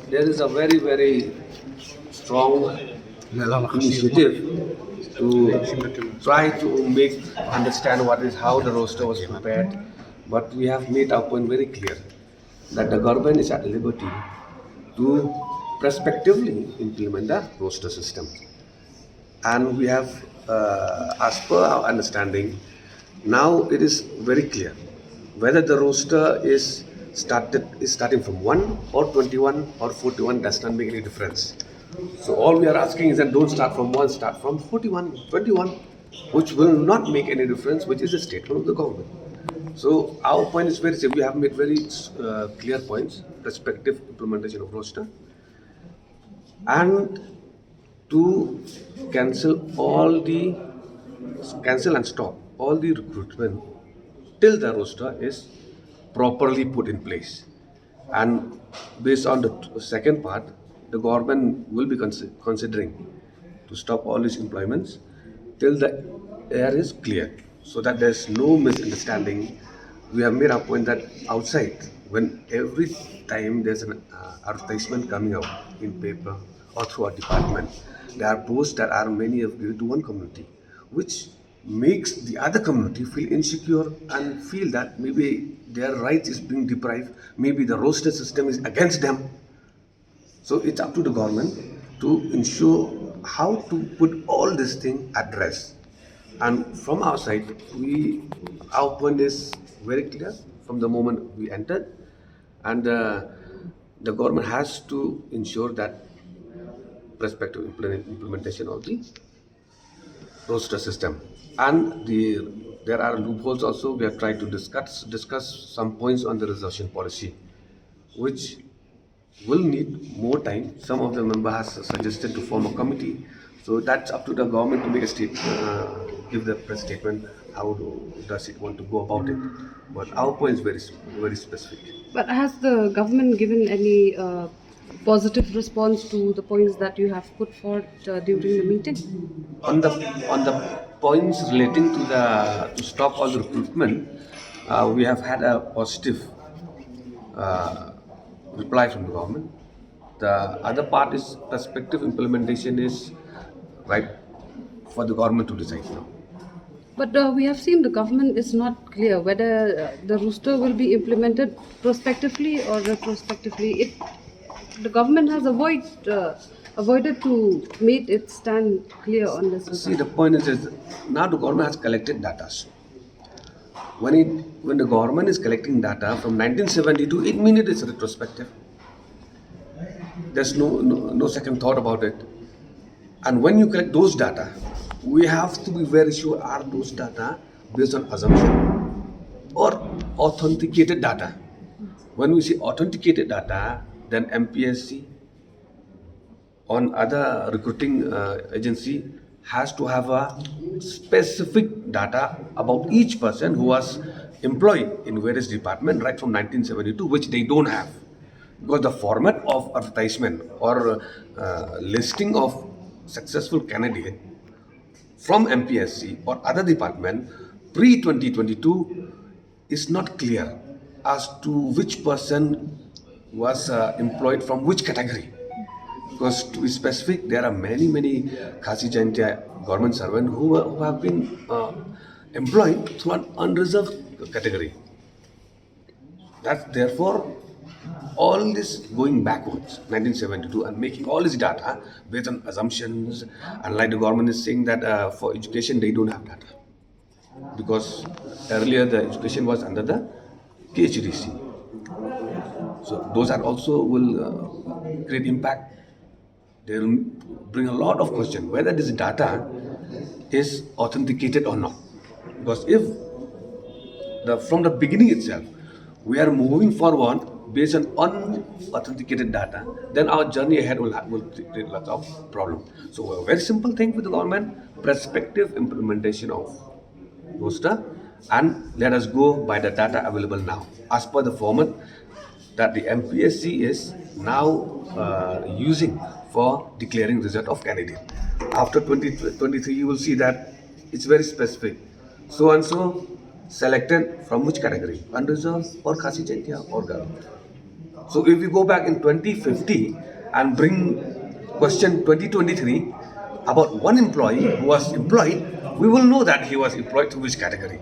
there is a very, very strong initiative to try to make understand what is how the roster was prepared. But we have made our point very clear that the government is at liberty to prospectively implement the roster system. And we have, as per our understanding, now it is very clear whether the roster is starting from 1 or 21 or 41 does not make any difference. So all we are asking is that don't start from 1, start from 41, 21, which will not make any difference, which is a statement of the government. So our point is very simple. We have made very clear points, prospective implementation of roster, and to cancel and stop all the recruitment till the roster is properly put in place. And based on the second part, the government will be considering to stop all these employments till the air is clear, so that there's no misunderstanding. We have made our point that outside, when every time there's an advertisement coming out in paper or through our department, there are posts that are many of to one community, which makes the other community feel insecure and feel that maybe their rights is being deprived, maybe the roster system is against them. So it's up to the government to ensure how to put all this thing at rest. And from our side, our point is very clear from the moment we entered, and the government has to ensure that prospective implementation of the roster system. And there are loopholes also. We have tried to discuss some points on the reservation policy, which will need more time. Some of the member has suggested to form a committee. So that's up to the government to make a give the press statement. How does it want to go about it? But our point is very specific. But has the government given any positive response to the points that you have put forward during the meeting? On the points relating to stop all the recruitment, we have had a positive reply from the government. The other part is prospective implementation is right for the government to decide now. But we have seen the government is not clear whether the roster will be implemented prospectively or retrospectively. The government has avoided to make it stand clear on this. See, the point is now the government has collected data. When the government is collecting data from 1972, it means it is retrospective. There's no second thought about it. And when you collect those data, we have to be very sure are those data based on assumption or authenticated data. When we say authenticated data, then MPSC on other recruiting agency has to have a specific data about each person who was employed in various departments right from 1972, which they don't have. Because the format of advertisement or listing of successful candidate from MPSC or other department pre-2022 is not clear as to which person was employed from which category. Because to be specific, there are many Khasi Jaintia government servants who have been employed through an unreserved category. That's therefore all this going backwards, 1972, and making all this data based on assumptions, and like the government is saying that for education they don't have data. Because earlier the education was under the KHDC. So those are also will create impact. They will bring a lot of questions whether this data is authenticated or not. Because if from the beginning itself we are moving forward based on unauthenticated data, then our journey ahead will create lots of problems. So a very simple thing with the government: prospective implementation of roster, and let us go by the data available now as per the format that the MPSC is now using for declaring result of candidate. After 2023, you will see that it's very specific. So and so selected from which category, unreserved or Khasi Jaintia or government. So if we go back in 2050 and bring question 2023 about one employee who was employed, we will know that he was employed to which category.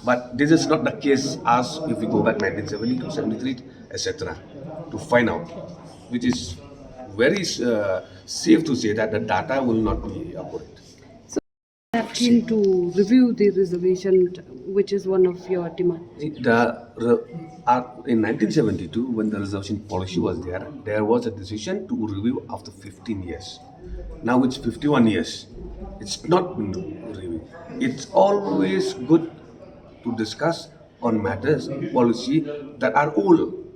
But this is not the case as if we go back 1972, 73, etc. to find out, which is very safe to say that the data will not be accurate. That came to review the reservation, which is one of your demands. In 1972, when the reservation policy was there, there was a decision to review after 15 years. Now it's 51 years. It's not been reviewed. It's always good to discuss on matters, policy that are old.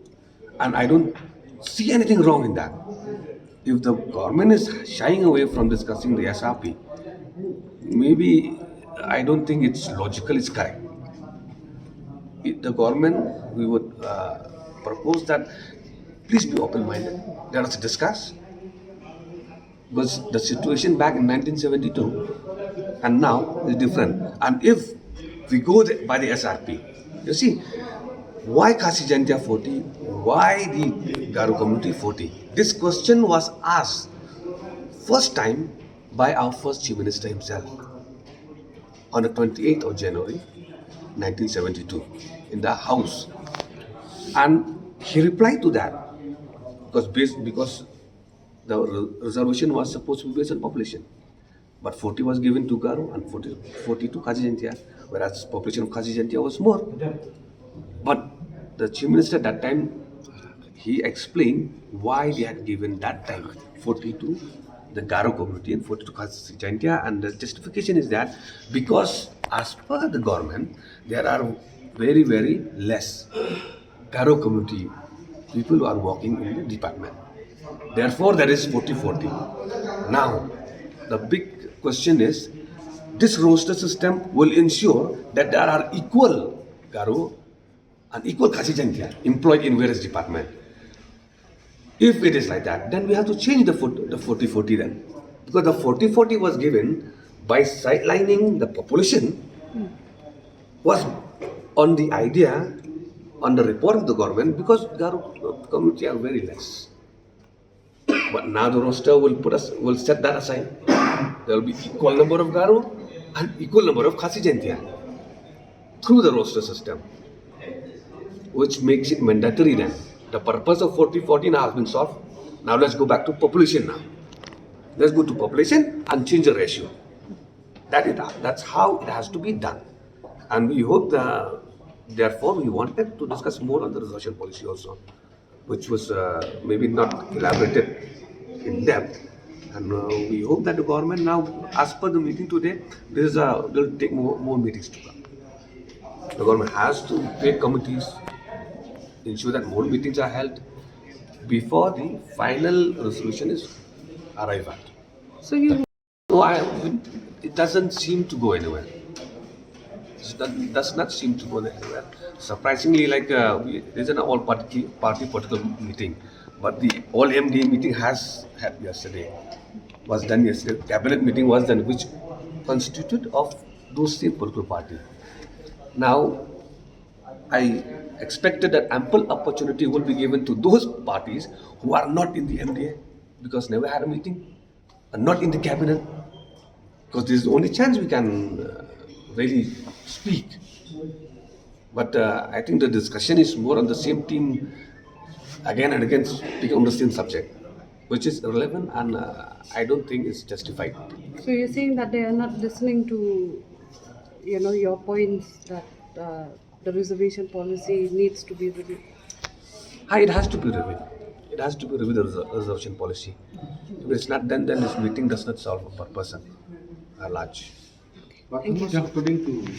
And I don't see anything wrong in that. If the government is shying away from discussing the SRP, maybe I don't think it's logical, it's correct. The government, we would propose that please be open-minded. Let us discuss. Because the situation back in 1972 and now is different. And if we go by the SRP, you see, why Kasi Jantia 40? Why the Garo community 40? This question was asked first time by our first Chief Minister himself on the 28th of January 1972 in the House. And he replied to that because the reservation was supposed to be based on population. But 40 was given to Garo and 40 to Kasi Jantia, whereas population of Kasi Jantia was more. But the Chief Minister at that time, he explained why they had given that time 40 to the Garo community and 40 to Kasi Jantia, and the justification is that because as per the government, there are very, very less Garo community people who are working in the department. Therefore, there is 40-40. Now, the big question is, this roster system will ensure that there are equal Garo and equal Kasi Jantia employed in various departments. If it is like that, then we have to change the 40-40 then. Because the 40-40 was given by sidelining the population, was on the idea, on the report of the government, because Garo community are very less. But now the roster will set that aside. There will be equal number of Garo and equal number of Kasi Jantia through the roster system, which makes it mandatory then. The purpose of 40-40 now has been solved. Now let's go back to population now. Let's go to population and change the ratio. That's how it has to be done. And we hope therefore we wanted to discuss more on the reservation policy also, which was maybe not elaborated in depth. And we hope that the government now, as per the meeting today, they'll take more meetings to come. The government has to create committees, ensure that more meetings are held before the final resolution is arrived at. So you It doesn't seem to go anywhere. It does not seem to go anywhere. Surprisingly, there's an all-party political meeting, but the all MDA meeting was done yesterday. Cabinet meeting was done, which constituted of those same political party. Now, I expected that ample opportunity will be given to those parties who are not in the MDA because never had a meeting and not in the cabinet, because this is the only chance we can really speak. But I think the discussion is more on the same theme again and again, speaking on the same subject, which is irrelevant and I don't think it's justified. So you're saying that they are not listening to, your points that the reservation policy needs to be reviewed. It has to be reviewed. It has to be reviewed, the reservation policy. If it's not done, then this meeting does not solve a purpose at large. Thank you. According to